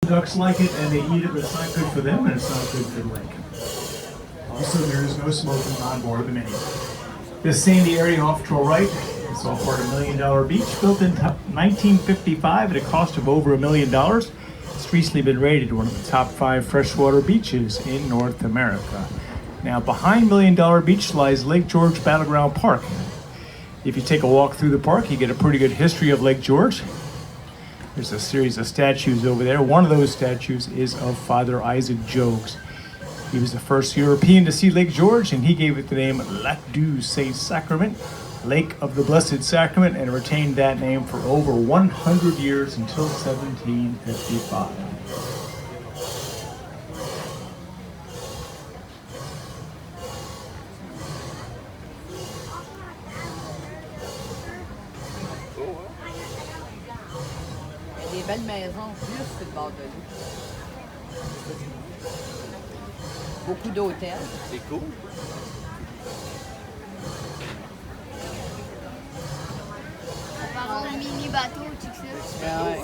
ducks like it and they eat it, but it's not good for them and it's not good for the lake. Also, there is no smoking on board the Mini. This sandy area off to our right, it's all part of $1 Million Beach, built in 1955 at a cost of over $1 million. It's recently been rated one of the top 5 freshwater beaches in North America. Now, behind $1 Million Beach lies Lake George Battleground Park. If you take a walk through the park, you get a pretty good history of Lake George. There's a series of statues over there. One of those statues is of Father Isaac Jogues. He was the first European to see Lake George, and he gave it the name Lac du Saint-Sacrament, Lake of the Blessed Sacrament, and retained that name for over 100 years until 1755. Des belles maisons juste sur le bord de l'eau. Beaucoup d'hôtels. C'est cool. Par un mini bateau, tu sais. Ah ouais.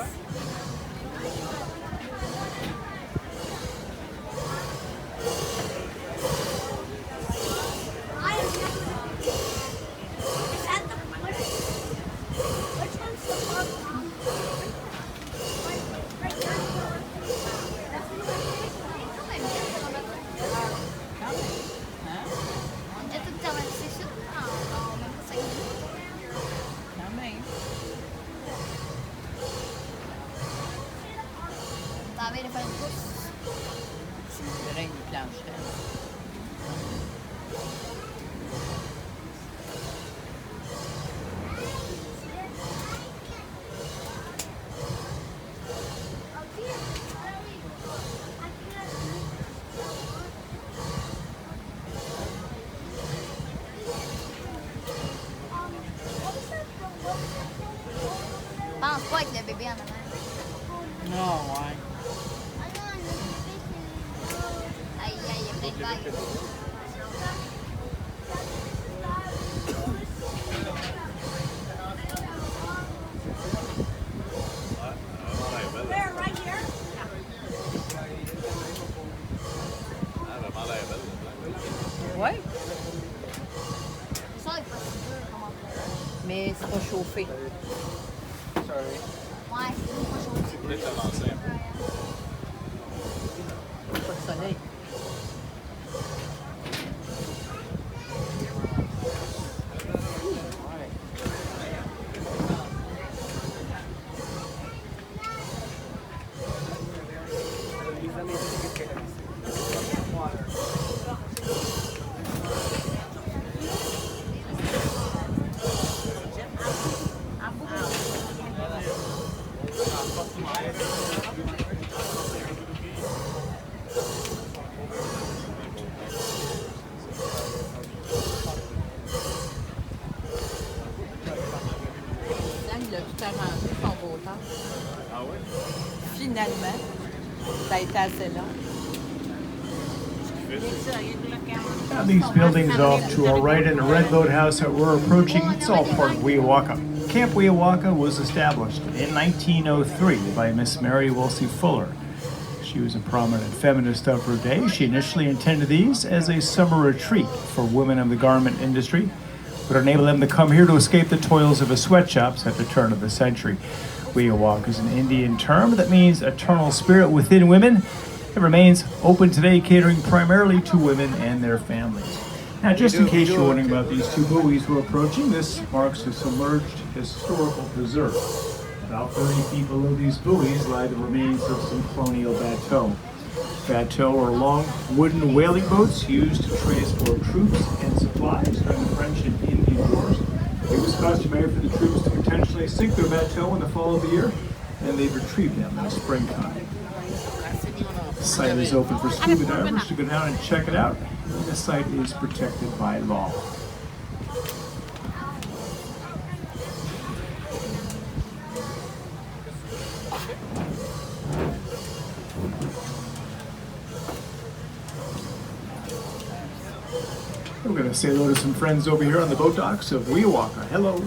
Le règne du planche. Pense pas avec le bébé en avant. Oh, ouais. Aïe, aïe, il y a plein de vagues. Ouais. Ça, il faut se dire comment faire. Mais c'est pas chauffé. Ouais, c'est pas chauffé. Peut-être avancer un peu. Pas de soleil. Il a tout arrangé, son beau temps. Ah ouais? Finalement, ça a été assez long. Now these buildings off to our right and the red boathouse that we're approaching, it's all part of Weowaka. Camp Weowaka was established in 1903 by Miss Mary Wolsey Fuller. She was a prominent feminist of her day. She initially intended these as a summer retreat for women of the garment industry, would enable them to come here to escape the toils of the sweatshops at the turn of the century. Weowaka is an Indian term that means eternal spirit within women. It remains open today, catering primarily to women and their families. Now, just in case you're wondering about these two buoys we're approaching, this marks a submerged historical preserve. About 30 feet below these buoys lie the remains of some colonial bateaux. Bateaux are long wooden whaling boats used to transport troops and supplies during the French and Indian Wars. It was customary for the troops to intentionally sink their bateau in the fall of the year, and they'd retrieve them in the springtime. The site is open for scuba divers to go down and check it out. The site is protected by law. We're going to say hello to some friends over here on the boat docks of Weowaka. Hello.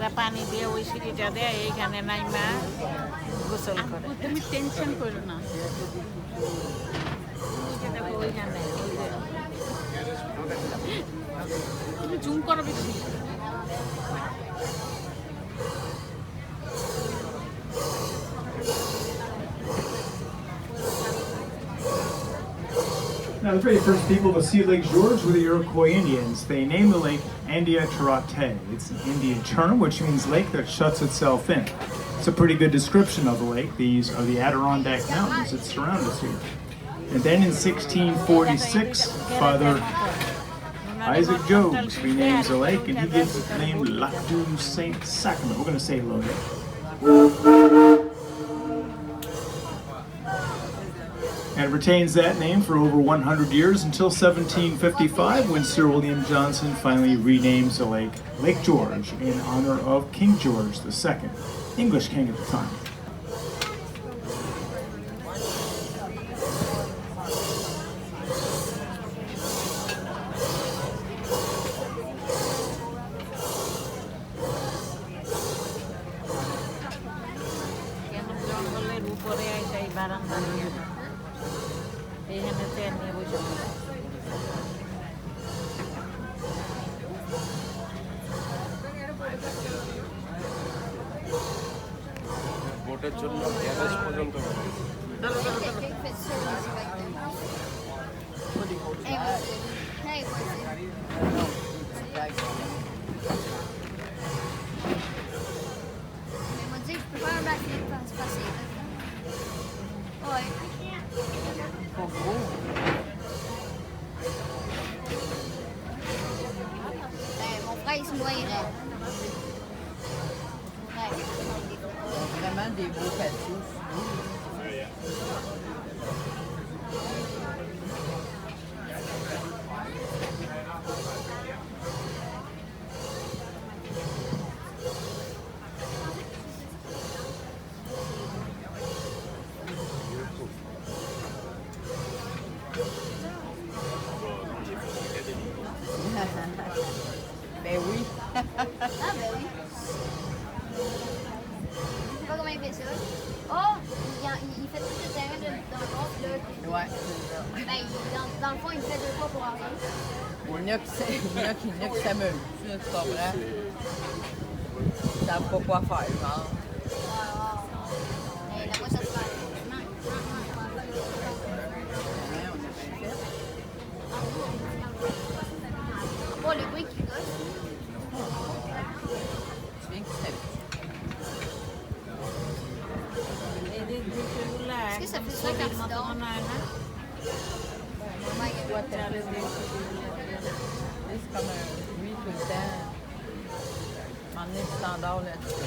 ঠান্ডা পানি দিয়ে ওই সিঁড়িটা দেয় এইখানে নাইমা গোসল করে। তুমি টেনশন করো না। ওইখানে তুমি জুম করো বেশি। Now, the very first people to see Lake George were the Iroquois Indians. They named the lake India Tarate. It's an Indian term which means lake that shuts itself in. It's a pretty good description of the lake. These are the Adirondack Mountains that surround us here. And then in 1646, Father Isaac Jogues renames the lake and he gives it the name Lac du Saint Sacrament. We're going to say hello there. And retains that name for over 100 years until 1755 when Sir William Johnson finally renames the lake Lake George in honor of King George II, English king at the time. জঙ্গলের উপরে এই বারান্দা এইখানে chair নিয়ে বসে বোটের জন্য garage পর্যন্ত Hey, m'a dit que je peux faire un backflip quand c'est passé. Ouais. Mon frère, il se noyerait. Ouais. Vraiment des beaux patios. Ben oui. Ah, ben oui. Je sais pas comment il fait ça. Oh, il fait tout le terrain dans le gros, là. Ouais, c'est ça. Ben, dans le fond, il fait 2 fois pour rien. Il y en a qui s'amusent, tu comprends? Ils savent pas quoi faire, genre. Et là-bas, ça se fait. Ouais, on a bien fait. Oh, le bruit qui gosse. Tu viens qu'ils s'amusent. Est-ce que ça fait ça quand tu dors? Ouais, il y a Toi, t'as le c'est comme un bruit tout le temps. M'emmener du standard là-dessus.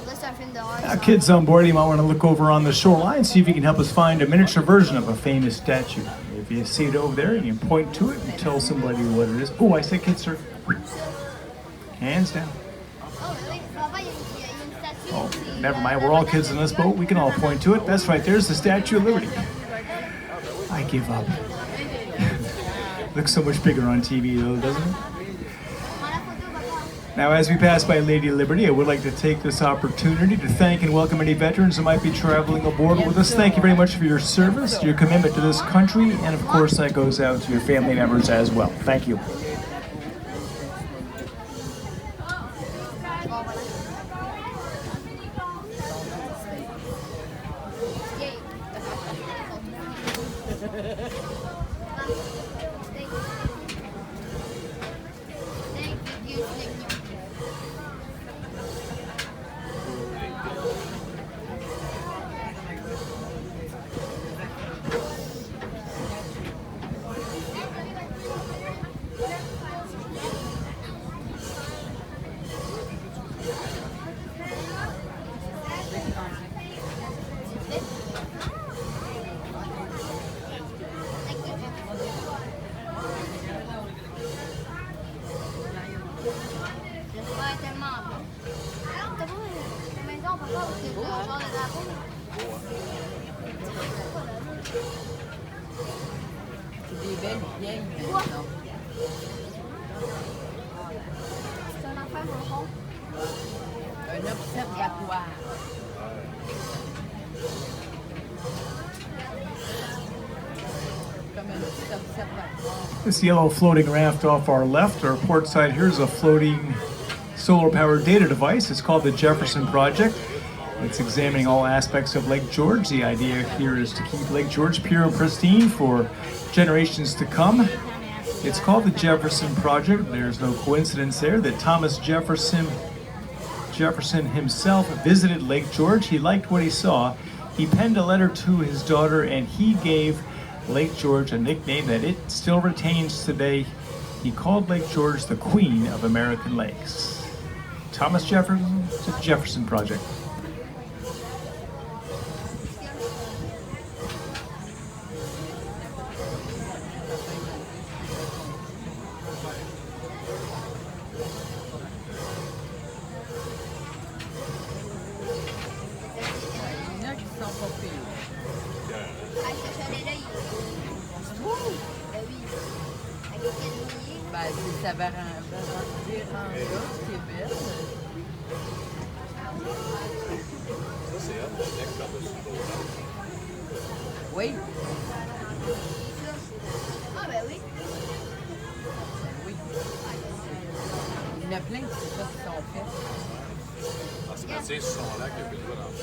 Là, c'est un film d'horreur. Now, kids on board, you might want to look over on the shoreline, see if you can help us find a miniature version of a famous statue. If you see it over there, you can point to it and tell somebody what it is. Oh, I said kids, sir. Hands down. Oh, oui, papa, il y a une statue. Oh, never mind. We're all kids in this boat. We can all point to it. That's right. There's the Statue of Liberty. I give up. Looks so much bigger on TV, though, doesn't it? Now, as we pass by Lady Liberty, I would like to take this opportunity to thank and welcome any veterans who might be traveling aboard with us. Thank you very much for your service, your commitment to this country, and of course that goes out to your family members as well. Thank you. Ouais, tellement beau. T'as pas une maison, papa, parce que genre de drapeau? C'est des belles vieilles, mais non. C'est un This yellow floating raft off our left, our port side here, is a floating solar-powered data device. It's called the Jefferson Project. It's examining all aspects of Lake George. The idea here is to keep Lake George pure and pristine for generations to come. It's called the Jefferson Project. There's no coincidence there that Thomas Jefferson himself visited Lake George. He liked what he saw. He penned a letter to his daughter, and he gave Lake George a nickname that it still retains today. He called Lake George the Queen of American Lakes. Thomas Jefferson, the Jefferson Project. Il y en a qui sont pas pires. Ah, ce chalet-là, il est beau. Ben oui. Avec les canouilles. Ben, c'est sa véranda qui est belle. Ça, c'est elle, le deck par-dessus l'autre. Oui, Ah, ben oui. oui. Il y en a plein qui sont faits. Ah, c'est quand c'est ce son-là qu'il y a plus de droit dans